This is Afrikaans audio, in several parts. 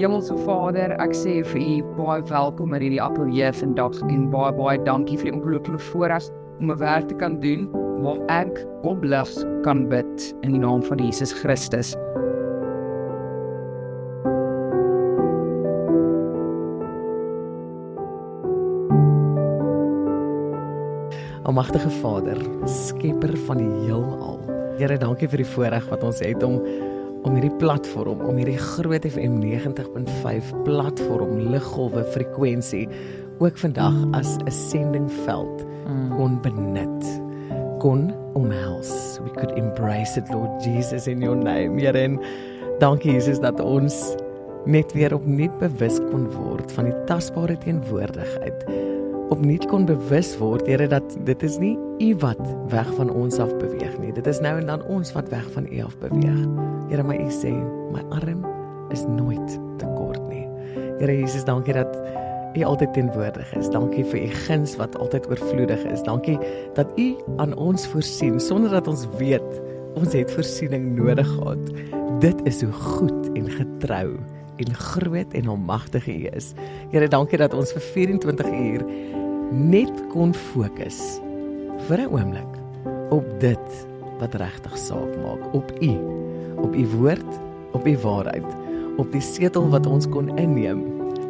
Hemelse Vader, ek sê vir U baie welkom in hierdie ateljee vandag en baie dankie vir die ongelooflike voorreg om 'n werk te kan doen waar ek oplig kan bid in die naam van Jesus Christus. Almagtige Vader, skepper van die heelal. Here, dankie vir die voorreg wat ons het om hierdie platform, om hierdie Groot FM 90.5 platform, liggolwe, frekwensie, ook vandag as 'n sendingveld kon benut, kon omhels. We could embrace it, Lord Jesus, in your name. Here, en dankie Jesus dat ons net weer opnuut bewus kon word van die tasbare teenwoordigheid. Opnuut kon bewus word, Here, dat dit is nie U wat weg van ons af beweeg nie. Dit is nou en dan ons wat weg van U af beweeg. Here, maar U sê, my arm is nooit te kort nie. Here Jesus, dankie dat U altyd teenwoordig is. Dankie vir U guns wat altyd oorvloedig is. Dankie dat U aan ons voorsien, sonder dat ons weet, ons het voorsiening nodig gehad. Dit is hoe goed en getrou en groot en almagtig U is. Here, dankie dat ons vir 24 uur net kon fokus vir 'n oomblik op dit wat regtig saak maak, op U woord, op U waarheid, op die setel wat ons kon inneem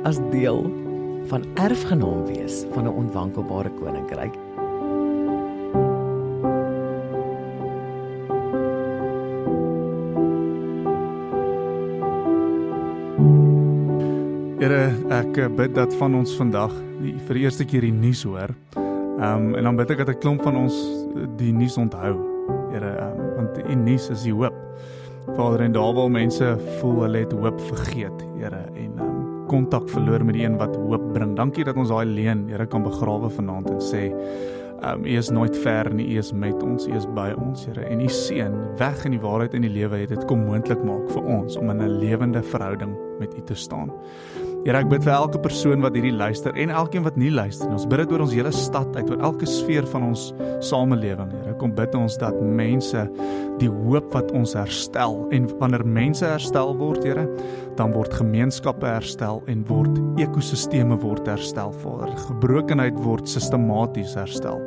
as deel van erfgenaam wees van 'n onwankelbare koninkryk. Here, ek bid dat van ons vandag vir die eerste keer die nuus hoor. En dan bid ek dat 'n klomp van ons die nuus onthou. Here, want die nuus is die hoop. Vader, en daar waar mense voel hulle het hoop vergeet, Here, en kontak verloor met die een wat hoop bring. Dankie dat ons daai leen, Here, kan begrawe vanaand en sê, U is nooit ver nie, U is met ons, U is by ons, Here, en U seën weg in die waarheid en die lewe het dit kom moontlik maak vir ons om in 'n lewende verhouding met U te staan. Here, ek bid vir elke persoon wat hierdie luister en elkeen wat nie luister. Ons bid dit oor ons hele stad uit, oor elke sfeer van ons samelewing. Here, kom bid ons dat mense die hoop wat ons herstel, en wanneer mense herstel word, Here, dan word gemeenskappe herstel en word ekosisteme word herstel, Vader. Gebrokenheid word sistematies herstel.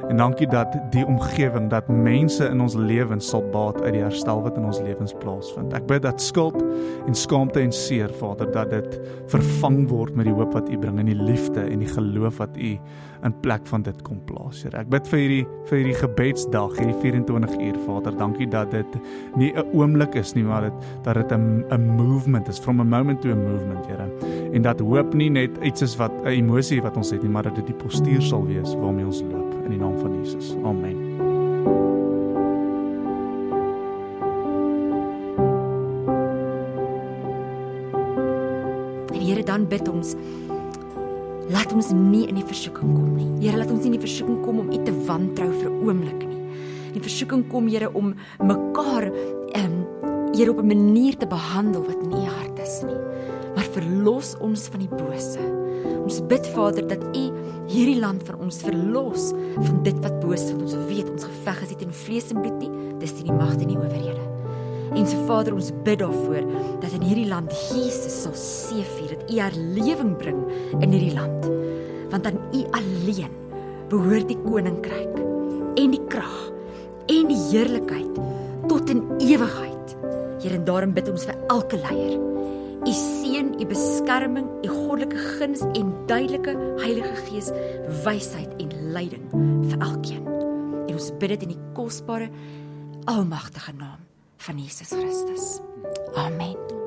En dankie dat die omgewing, dat mense in ons lewens sal baat uit die herstel wat in ons lewens plaasvind. Ek bid dat skuld en skaamte en seer, Vader, dat dit vervang word met die hoop wat U bring en die liefde en die geloof wat U in plek van dit kom plaas, Here. Ek bid vir hierdie gebedsdag, hierdie 24 uur, Vader. Dankie dat dit nie 'n oomblik is nie, maar dat dit 'n movement is, from a moment to a movement, Here. En dat hoop nie net iets is wat 'n emosie wat ons het nie, maar dat dit die postuur sal wees waarmee ons loop. In die naam van Jesus. Amen. En Here, dan bid ons, laat ons nie in die versoeking kom nie. Here, laat ons nie in die versoeking kom om U te wantrou vir 'n oomblik nie. In die versoeking kom, Here, om mekaar Here op 'n manier te behandel wat nie U hart is nie. Maar verlos ons van die bose. Ons bid, Vader, dat U hierdie land van ons verlos van dit wat boos is, want ons weet, ons geveg is nie teen vlees en bloed nie, dis teen die magte en die owerhede. En so, Vader, ons bid daarvoor, dat in hierdie land Jesus sal seëvier, dat U herlewing bring in hierdie land, want aan U alleen behoort die koninkryk, en die krag, en die heerlikheid, tot in ewigheid. Here, en daarom bid ons vir elke leier, U seën, U beskerming, U goddelike guns en duidelike Heilige Gees, wysheid en leiding vir elkeen. En ons bid dit in die kosbare, almagtige naam van Jesus Christus. Amen.